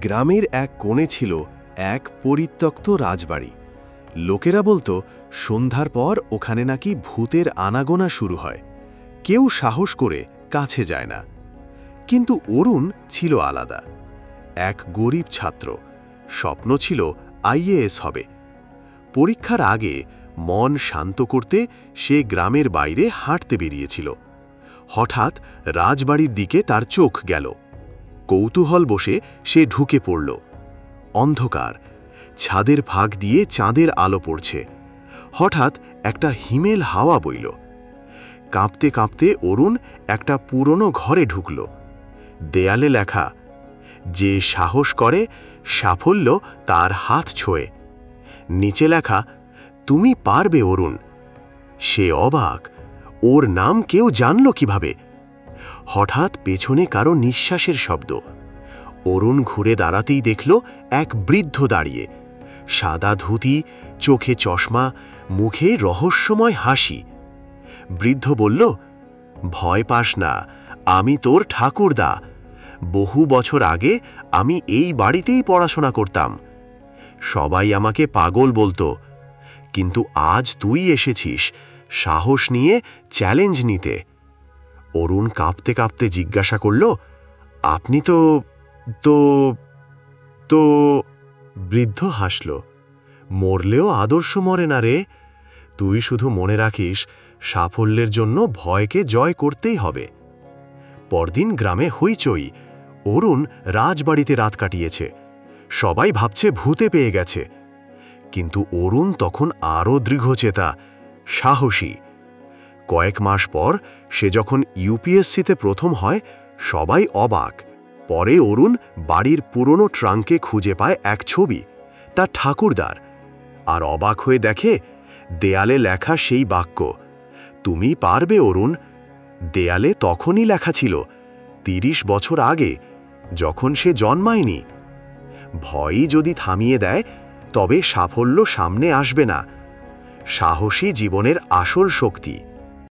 গ্রামের এক কোণে ছিল এক পরিত্যক্ত রাজবাড়ি। লোকেরা বলতো সন্ধ্যার পর ওখানে নাকি ভূতের আনাগোনা শুরু হয়। কেউ সাহস করে কাছে যায় না। কিন্তু অরুণ ছিল আলাদা। এক গরিব ছাত্র, স্বপ্ন ছিল আইএএস হবে। পরীক্ষার আগে মন শান্ত করতে সে গ্রামের বাইরে হাঁটতে বেরিয়েছিল। হঠাৎ রাজবাড়ির দিকে তার চোখ গেল। কৌতূহল বসে সে ঢুকে পড়ল। অন্ধকার, ছাদের ফাঁক দিয়ে চাঁদের আলো পড়ছে। হঠাৎ একটা হিমেল হাওয়া বইল। কাঁপতে কাঁপতে অরুণ একটা পুরনো ঘরে ঢুকল। দেয়ালে লেখা, যে সাহস করে সাফল্য তার হাত ছোঁয়ে। নিচে লেখা, তুমি পারবে অরুণ। সে অবাক, ওর নাম কেউ জানল কিভাবে? হঠাৎ পেছনে কারো নিঃশ্বাসের শব্দ। অরুণ ঘুরে দাঁড়াতেই দেখল এক বৃদ্ধ দাঁড়িয়ে, সাদা ধুতি, চোখে চশমা, মুখে রহস্যময় হাসি। বৃদ্ধ বলল, ভয় পাস না, আমি তোর ঠাকুরদা। বহু বছর আগে আমি এই বাড়িতেই পড়াশোনা করতাম। সবাই আমাকে পাগল বলতো, কিন্তু আজ তুই এসেছিস সাহস নিয়ে চ্যালেঞ্জ নিতে। অরুণ কাঁপতে কাঁপতে জিজ্ঞাসা করল, আপনি তো তো তো বৃদ্ধ হাসল, মরলেও আদর্শ মরে না রে। তুই শুধু মনে রাখিস, সাফল্যের জন্য ভয়কে জয় করতেই হবে। পরদিন গ্রামে হইচই। অরুণ রাজবাড়িতে রাত কাটিয়েছে। সবাই ভাবছে ভূতে পেয়ে গেছে। কিন্তু অরুণ তখন আরও দৃঢ়চেতা, সাহসী। কয়েক মাস পর সে যখন ইউপিএসসিতে প্রথম হয়, সবাই অবাক। পরে অরুণ বাড়ির পুরনো ট্রাঙ্কে খুঁজে পায় এক ছবি, তার ঠাকুরদার। আর অবাক হয়ে দেখে দেয়ালে লেখা সেই বাক্য, তুমি পারবে অরুণ। দেয়ালে তখনই লেখা ছিল ৩০ বছর আগে, যখন সে জন্মায়নি। ভয়ই যদি থামিয়ে দেয়, তবে সাফল্য সামনে আসবে না। সাহসী জীবনের আসল শক্তি।